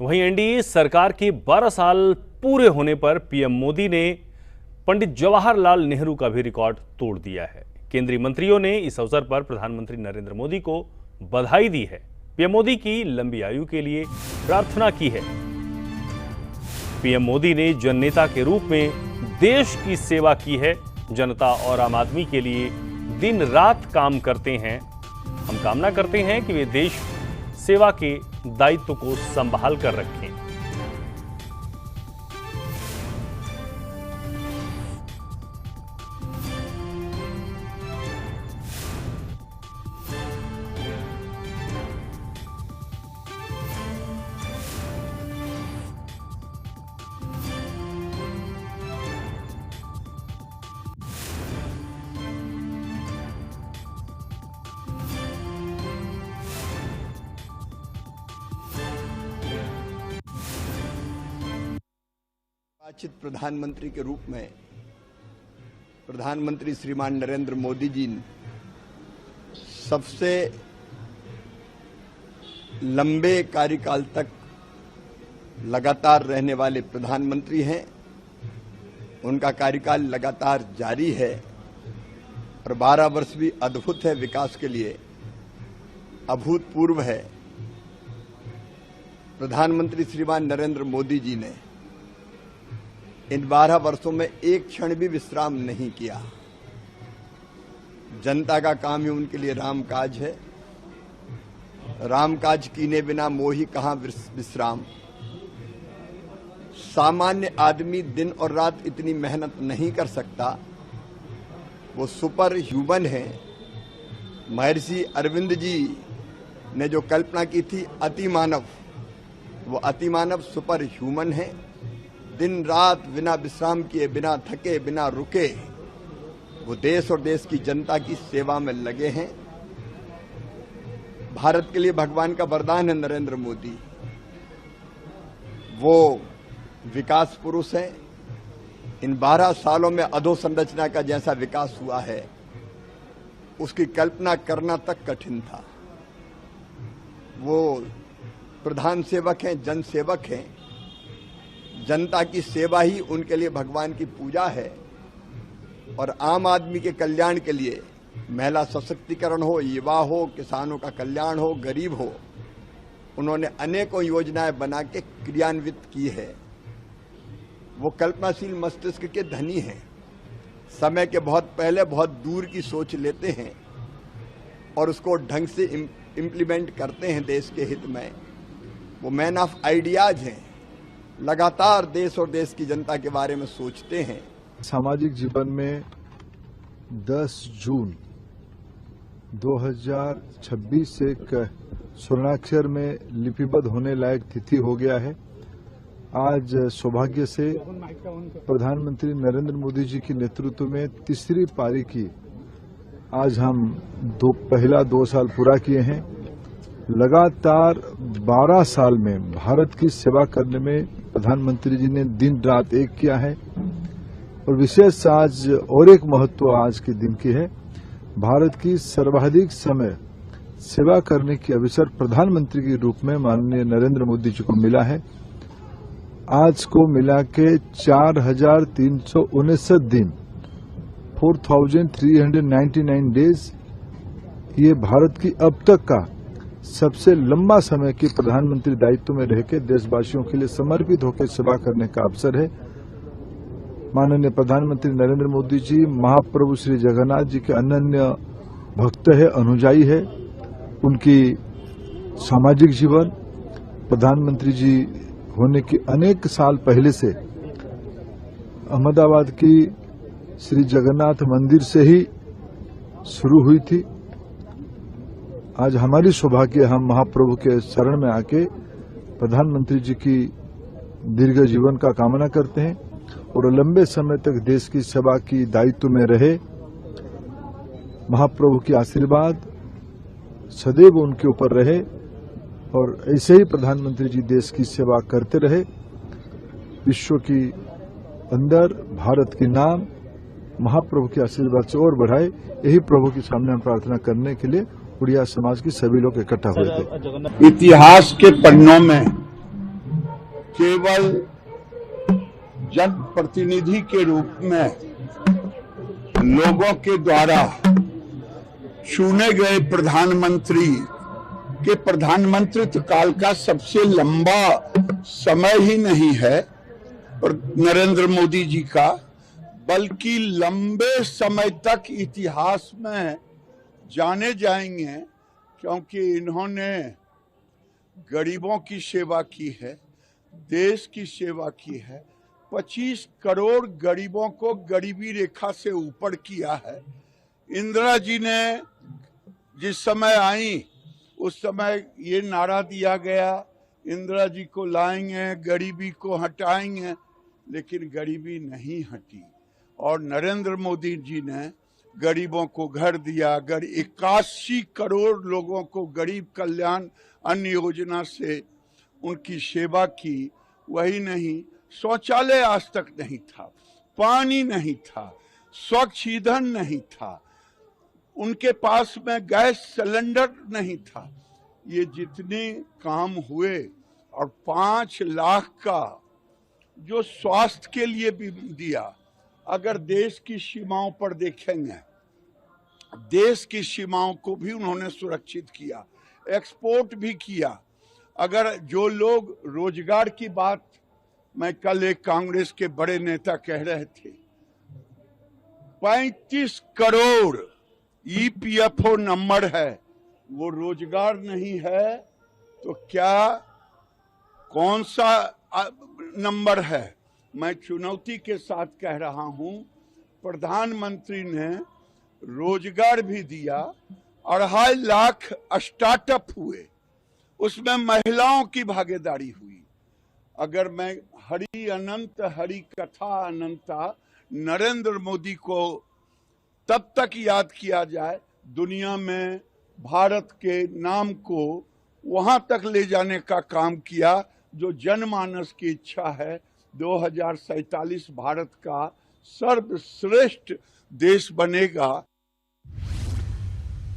वहीं एनडीए सरकार के 12 साल पूरे होने पर पीएम मोदी ने पंडित जवाहरलाल नेहरू का भी रिकॉर्ड तोड़ दिया है। केंद्रीय मंत्रियों ने इस अवसर पर प्रधानमंत्री नरेंद्र मोदी को बधाई दी है। पीएम मोदी की लंबी आयु के लिए प्रार्थना की है। पीएम मोदी ने जननेता के रूप में देश की सेवा की है। जनता और आम आदमी के लिए दिन रात काम करते हैं। हम कामना करते हैं कि वे देश सेवा के दायित्व को संभाल कर रखें। निर्वाचित प्रधानमंत्री के रूप में प्रधानमंत्री श्रीमान नरेंद्र मोदी जी सबसे लंबे कार्यकाल तक लगातार रहने वाले प्रधानमंत्री हैं। उनका कार्यकाल लगातार जारी है और 12 वर्ष भी अद्भुत है, विकास के लिए अभूतपूर्व है। प्रधानमंत्री श्रीमान नरेंद्र मोदी जी ने इन 12 वर्षों में एक क्षण भी विश्राम नहीं किया। जनता का काम ही उनके लिए रामकाज है। रामकाज कीने बिना मोही कहां विश्राम। सामान्य आदमी दिन और रात इतनी मेहनत नहीं कर सकता। वो सुपर ह्यूमन है। महर्षि अरविंद जी ने जो कल्पना की थी अति मानव, वो अति मानव सुपर ह्यूमन है। दिन रात बिना विश्राम किए, बिना थके, बिना रुके वो देश और देश की जनता की सेवा में लगे हैं। भारत के लिए भगवान का वरदान है नरेंद्र मोदी। वो विकास पुरुष हैं। इन 12 सालों में अधोसंरचना का जैसा विकास हुआ है उसकी कल्पना करना तक कठिन था। वो प्रधान सेवक हैं, जन सेवक हैं। जनता की सेवा ही उनके लिए भगवान की पूजा है और आम आदमी के कल्याण के लिए, महिला सशक्तिकरण हो, युवा हो, किसानों का कल्याण हो, गरीब हो, उन्होंने अनेकों योजनाएं बना के क्रियान्वित की है। वो कल्पनाशील मस्तिष्क के धनी हैं। समय के बहुत पहले बहुत दूर की सोच लेते हैं और उसको ढंग से इम्प्लीमेंट करते हैं देश के हित में। वो मैन ऑफ आइडियाज हैं। लगातार देश और देश की जनता के बारे में सोचते हैं। सामाजिक जीवन में 10 जून 2026 से एक स्वर्णाक्षर में लिपिबद्ध होने लायक तिथि हो गया है। आज सौभाग्य से प्रधानमंत्री नरेंद्र मोदी जी के नेतृत्व में तीसरी पारी की आज हम पहला 2 साल पूरा किए हैं। लगातार 12 साल में भारत की सेवा करने में प्रधानमंत्री जी ने दिन रात एक किया है और विशेष आज और एक महत्व आज के दिन की है। भारत की सर्वाधिक समय सेवा करने की अवसर प्रधानमंत्री के रूप में माननीय नरेंद्र मोदी जी को मिला है। आज को मिला के 4369 दिन, 4399 डेज, ये भारत की अब तक का सबसे लंबा समय की प्रधानमंत्री दायित्व में रह के देशवासियों के लिए समर्पित होकर सेवा करने का अवसर है। माननीय प्रधानमंत्री नरेंद्र मोदी जी महाप्रभु श्री जगन्नाथ जी के अनन्य भक्त है, अनुयायी है। उनकी सामाजिक जीवन प्रधानमंत्री जी होने के अनेक साल पहले से अहमदाबाद की श्री जगन्नाथ मंदिर से ही शुरू हुई थी। आज हमारी सौभाग्य, हम महाप्रभु के शरण में आके प्रधानमंत्री जी की दीर्घ जीवन का कामना करते हैं और लंबे समय तक देश की सेवा की दायित्व में रहे। महाप्रभु की आशीर्वाद सदैव उनके ऊपर रहे और ऐसे ही प्रधानमंत्री जी देश की सेवा करते रहे। विश्व की अंदर भारत के नाम महाप्रभु के आशीर्वाद से और बढ़ाए, यही प्रभु के सामने हम प्रार्थना करने के लिए उड़िया समाज के सभी लोग इकट्ठा हुए थे। इतिहास के पन्नों में केवल जनप्रतिनिधि के रूप में लोगों के द्वारा चुने गए प्रधानमंत्री के प्रधानमंत्रित्व काल का सबसे लंबा समय ही नहीं है नरेंद्र मोदी जी का, बल्कि लंबे समय तक इतिहास में जाने जाएंगे, क्योंकि इन्होंने गरीबों की सेवा की है, देश की सेवा की है, 25 करोड़ गरीबों को गरीबी रेखा से ऊपर किया है। इंदिरा जी ने जिस समय आई उस समय ये नारा दिया गया, इंदिरा जी को लाएंगे, गरीबी को हटाएंगे, लेकिन गरीबी नहीं हटी। और नरेंद्र मोदी जी ने गरीबों को घर दिया, 81 करोड़ लोगों को गरीब कल्याण अन्न योजना से उनकी सेवा की। वही नहीं, शौचालय आज तक नहीं था, पानी नहीं था, स्वच्छ ईंधन नहीं था, उनके पास में गैस सिलेंडर नहीं था। ये जितने काम हुए, और 5 लाख का जो स्वास्थ्य के लिए भी दिया। अगर देश की सीमाओं पर देखेंगे, देश की सीमाओं को भी उन्होंने सुरक्षित किया, एक्सपोर्ट भी किया। अगर जो लोग रोजगार की बात, मैं कल एक कांग्रेस के बड़े नेता कह रहे थे, 35 करोड़ EPFO नंबर है, वो रोजगार नहीं है तो क्या कौन सा नंबर है? मैं चुनौती के साथ कह रहा हूं, प्रधानमंत्री ने रोजगार भी दिया, 2.5 लाख स्टार्टअप हुए, उसमें महिलाओं की भागीदारी हुई। अगर मैं हरि अनंत हरि कथा अनंता नरेंद्र मोदी को तब तक याद किया जाए, दुनिया में भारत के नाम को वहां तक ले जाने का काम किया जो जनमानस की इच्छा है। 2047 भारत का सर्वश्रेष्ठ देश बनेगा।